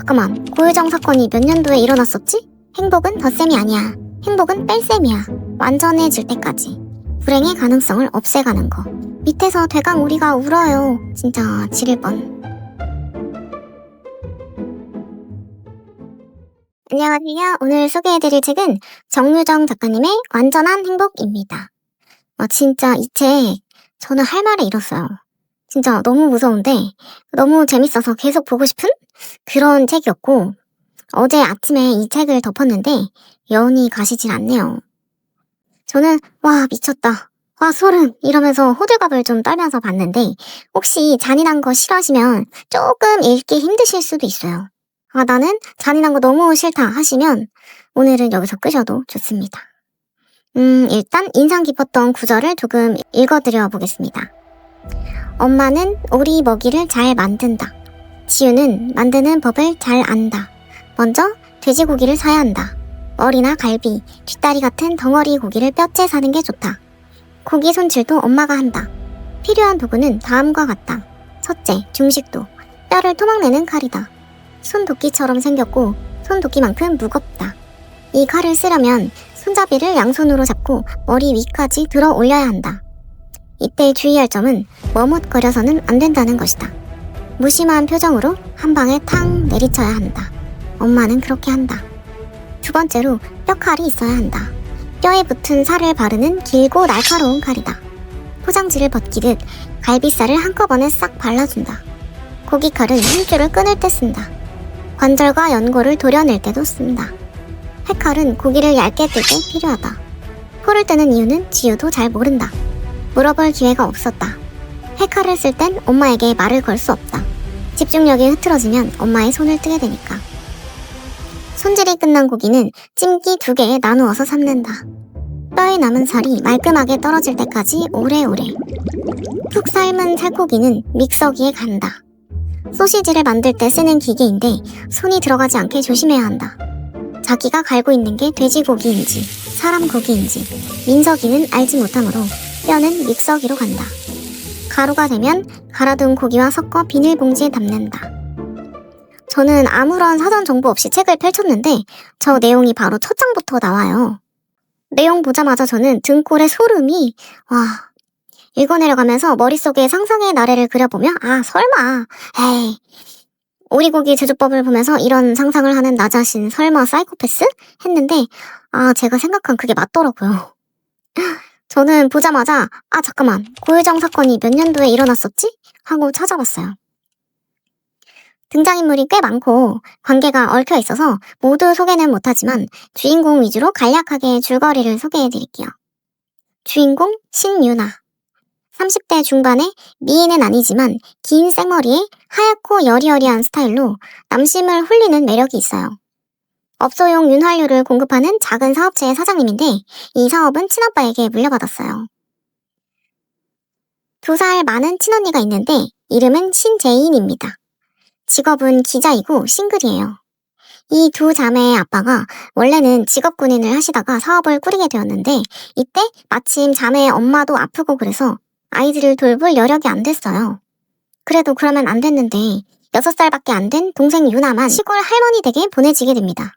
잠깐만, 고유정 사건이 몇 년도에 일어났었지? 행복은 덧셈이 아니야. 행복은 뺄셈이야. 완전해질 때까지. 불행의 가능성을 없애가는 거. 밑에서 대강 우리가 울어요. 진짜 지릴 뻔. 안녕하세요. 오늘 소개해드릴 책은 정유정 작가님의 완전한 행복입니다. 진짜 이 책 저는 할 말을 잃었어요. 진짜 너무 무서운데 너무 재밌어서 계속 보고 싶은 그런 책이었고, 어제 아침에 이 책을 덮었는데 여운이 가시질 않네요. 저는 와 미쳤다, 와 소름 이러면서 호들갑을 좀 떨면서 봤는데, 혹시 잔인한 거 싫어하시면 조금 읽기 힘드실 수도 있어요. 나는 잔인한 거 너무 싫다 하시면 오늘은 여기서 끄셔도 좋습니다. 일단 인상 깊었던 구절을 조금 읽어드려 보겠습니다. 엄마는 오리 먹이를 잘 만든다. 지우는 만드는 법을 잘 안다. 먼저 돼지고기를 사야 한다. 머리나 갈비, 뒷다리 같은 덩어리 고기를 뼈째 사는 게 좋다. 고기 손질도 엄마가 한다. 필요한 도구는 다음과 같다. 첫째, 중식도. 뼈를 토막내는 칼이다. 손도끼처럼 생겼고 손도끼만큼 무겁다. 이 칼을 쓰려면 손잡이를 양손으로 잡고 머리 위까지 들어 올려야 한다. 이때 주의할 점은 머뭇거려서는 안 된다는 것이다. 무심한 표정으로 한 방에 탕 내리쳐야 한다. 엄마는 그렇게 한다. 두 번째로 뼈칼이 있어야 한다. 뼈에 붙은 살을 바르는 길고 날카로운 칼이다. 포장지를 벗기듯 갈비살을 한꺼번에 싹 발라준다. 고기칼은 힘줄을 끊을 때 쓴다. 관절과 연골을 도려낼 때도 쓴다. 회칼은 고기를 얇게 뜰 때 필요하다. 포를 뜨는 이유는 지우도 잘 모른다. 물어볼 기회가 없었다. 회칼을 쓸 땐 엄마에게 말을 걸 수 없다. 집중력이 흐트러지면 엄마의 손을 뜨게 되니까. 손질이 끝난 고기는 찜기 2개에 나누어서 삶는다. 뼈에 남은 살이 말끔하게 떨어질 때까지 오래오래. 푹 삶은 살코기는 믹서기에 간다. 소시지를 만들 때 쓰는 기계인데 손이 들어가지 않게 조심해야 한다. 자기가 갈고 있는 게 돼지고기인지 사람 고기인지 민서기는 알지 못하므로 뼈는 믹서기로 간다. 가루가 되면 갈아둔 고기와 섞어 비닐봉지에 담는다. 저는 아무런 사전 정보 없이 책을 펼쳤는데 저 내용이 바로 첫 장부터 나와요. 내용 보자마자 저는 등골에 소름이 읽어내려가면서 머릿속에 상상의 나래를 그려보며 설마 에이, 오리고기 제조법을 보면서 이런 상상을 하는 나 자신 설마 사이코패스? 했는데 제가 생각한 그게 맞더라고요. 저는 보자마자 잠깐만, 고유정 사건이 몇 년도에 일어났었지? 하고 찾아봤어요. 등장인물이 꽤 많고 관계가 얽혀 있어서 모두 소개는 못하지만 주인공 위주로 간략하게 줄거리를 소개해드릴게요. 주인공 신유나. 30대 중반의 미인은 아니지만 긴 생머리에 하얗고 여리여리한 스타일로 남심을 홀리는 매력이 있어요. 업소용 윤활유를 공급하는 작은 사업체의 사장님인데 이 사업은 친아빠에게 물려받았어요. 2살 많은 친언니가 있는데 이름은 신재인입니다. 직업은 기자이고 싱글이에요. 이 2 자매의 아빠가 원래는 직업군인을 하시다가 사업을 꾸리게 되었는데 이때 마침 자매의 엄마도 아프고 그래서 아이들을 돌볼 여력이 안 됐어요. 그래도 그러면 안 됐는데 6살밖에 안 된 동생 유나만 시골 할머니 댁에 보내지게 됩니다.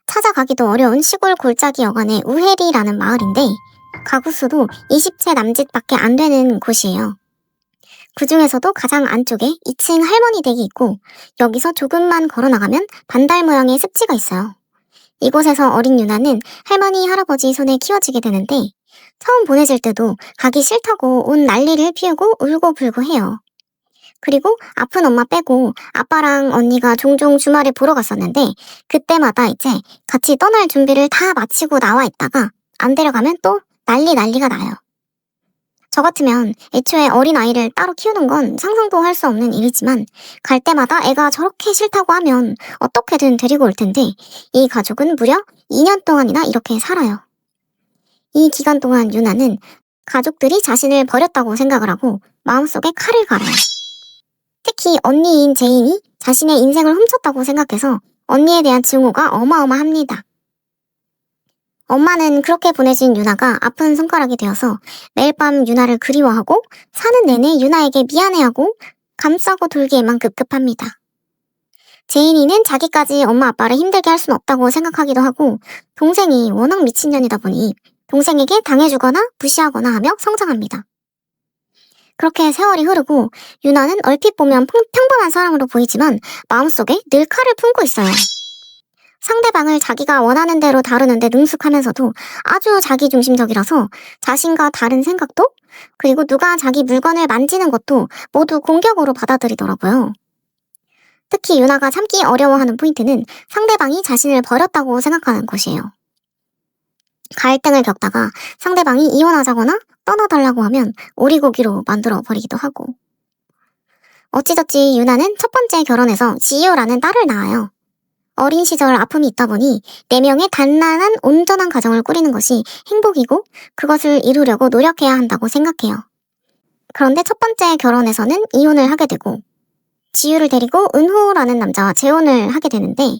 찾아가기도 어려운 시골 골짜기 여간의 우혜리라는 마을인데 가구 수도 20채 남짓밖에 안 되는 곳이에요. 그 중에서도 가장 안쪽에 2층 할머니 댁이 있고 여기서 조금만 걸어나가면 반달 모양의 습지가 있어요. 이곳에서 어린 유나는 할머니, 할아버지 손에 키워지게 되는데 처음 보내질 때도 가기 싫다고 온 난리를 피우고 울고불고 해요. 그리고 아픈 엄마 빼고 아빠랑 언니가 종종 주말에 보러 갔었는데 그때마다 이제 같이 떠날 준비를 다 마치고 나와 있다가 안 데려가면 또 난리가 나요. 저 같으면 애초에 어린아이를 따로 키우는 건 상상도 할 수 없는 일이지만 갈 때마다 애가 저렇게 싫다고 하면 어떻게든 데리고 올 텐데 이 가족은 무려 2년 동안이나 이렇게 살아요. 이 기간 동안 유나는 가족들이 자신을 버렸다고 생각을 하고 마음속에 칼을 갈아요. 특히 언니인 제인이 자신의 인생을 훔쳤다고 생각해서 언니에 대한 증오가 어마어마합니다. 엄마는 그렇게 보내진 유나가 아픈 손가락이 되어서 매일 밤 유나를 그리워하고 사는 내내 유나에게 미안해하고 감싸고 돌기에만 급급합니다. 제인이는 자기까지 엄마 아빠를 힘들게 할 수는 없다고 생각하기도 하고 동생이 워낙 미친년이다 보니 동생에게 당해주거나 무시하거나 하며 성장합니다. 그렇게 세월이 흐르고 유나는 얼핏 보면 평범한 사람으로 보이지만 마음속에 늘 칼을 품고 있어요. 상대방을 자기가 원하는 대로 다루는데 능숙하면서도 아주 자기중심적이라서 자신과 다른 생각도 그리고 누가 자기 물건을 만지는 것도 모두 공격으로 받아들이더라고요. 특히 유나가 참기 어려워하는 포인트는 상대방이 자신을 버렸다고 생각하는 것이에요. 갈등을 겪다가 상대방이 이혼하자거나 떠나달라고 하면 오리고기로 만들어 버리기도 하고. 어찌저찌 유나는 첫 번째 결혼에서 지효라는 딸을 낳아요. 어린 시절 아픔이 있다 보니 4명의 단란한 온전한 가정을 꾸리는 것이 행복이고 그것을 이루려고 노력해야 한다고 생각해요. 그런데 첫 번째 결혼에서는 이혼을 하게 되고 지유를 데리고 은호라는 남자와 재혼을 하게 되는데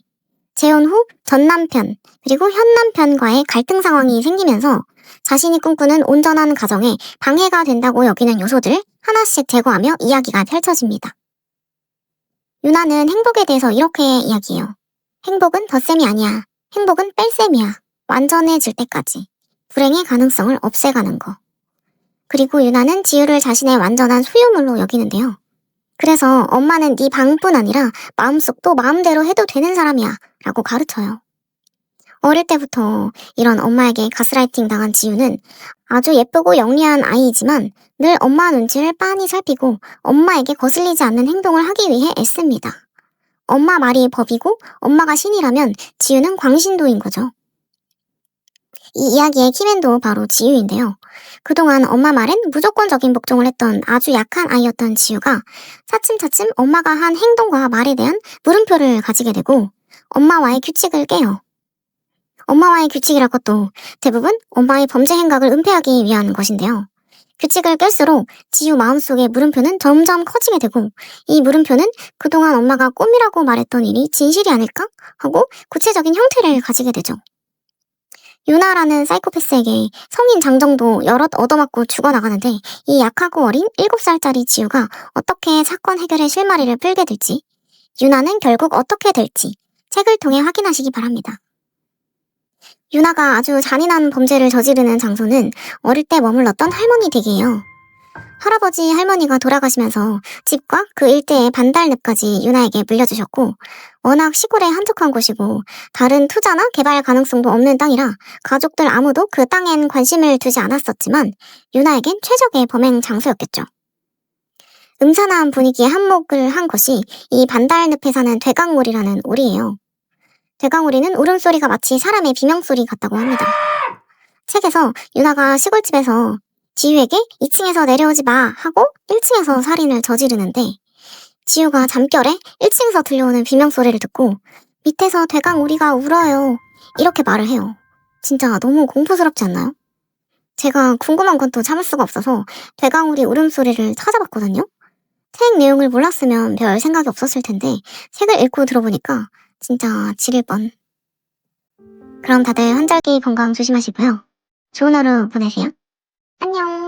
재혼 후 전 남편 그리고 현 남편과의 갈등 상황이 생기면서 자신이 꿈꾸는 온전한 가정에 방해가 된다고 여기는 요소들 하나씩 제거하며 이야기가 펼쳐집니다. 유나는 행복에 대해서 이렇게 이야기해요. 행복은 덧셈이 아니야. 행복은 뺄셈이야. 완전해질 때까지. 불행의 가능성을 없애가는 거. 그리고 유나는 지유를 자신의 완전한 소유물로 여기는데요. 그래서 엄마는 네 방뿐 아니라 마음속도 마음대로 해도 되는 사람이야 라고 가르쳐요. 어릴 때부터 이런 엄마에게 가스라이팅 당한 지유는 아주 예쁘고 영리한 아이이지만 늘 엄마 눈치를 빤히 살피고 엄마에게 거슬리지 않는 행동을 하기 위해 애씁니다. 엄마 말이 법이고 엄마가 신이라면 지유는 광신도인 거죠. 이 이야기의 키맨도 바로 지유인데요. 그동안 엄마 말엔 무조건적인 복종을 했던 아주 약한 아이였던 지유가 차츰차츰 엄마가 한 행동과 말에 대한 물음표를 가지게 되고 엄마와의 규칙을 깨요. 엄마와의 규칙이랄 것도 대부분 엄마의 범죄 행각을 은폐하기 위한 것인데요. 규칙을 깰수록 지유 마음속의 물음표는 점점 커지게 되고 이 물음표는 그동안 엄마가 꿈이라고 말했던 일이 진실이 아닐까 하고 구체적인 형태를 가지게 되죠. 유나라는 사이코패스에게 성인 장정도 여럿 얻어맞고 죽어나가는데 이 약하고 어린 7살짜리 지유가 어떻게 사건 해결의 실마리를 풀게 될지 유나는 결국 어떻게 될지 책을 통해 확인하시기 바랍니다. 유나가 아주 잔인한 범죄를 저지르는 장소는 어릴 때 머물렀던 할머니 댁이에요. 할아버지 할머니가 돌아가시면서 집과 그 일대의 반달늪까지 유나에게 물려주셨고 워낙 시골에 한적한 곳이고 다른 투자나 개발 가능성도 없는 땅이라 가족들 아무도 그 땅엔 관심을 두지 않았었지만 유나에겐 최적의 범행 장소였겠죠. 음산한 분위기에 한몫을 한 것이 이 반달늪에 사는 되강오리라는 오리예요. 되강오리는 울음소리가 마치 사람의 비명소리 같다고 합니다. 책에서 유나가 시골집에서 지유에게 2층에서 내려오지 마 하고 1층에서 살인을 저지르는데 지유가 잠결에 1층에서 들려오는 비명소리를 듣고 밑에서 되강오리가 울어요 이렇게 말을 해요. 진짜 너무 공포스럽지 않나요? 제가 궁금한 건 또 참을 수가 없어서 되강오리 울음소리를 찾아봤거든요. 책 내용을 몰랐으면 별 생각이 없었을 텐데 책을 읽고 들어보니까 진짜 지릴 뻔. 그럼 다들 환절기 건강 조심하시고요. 좋은 하루 보내세요. 안녕.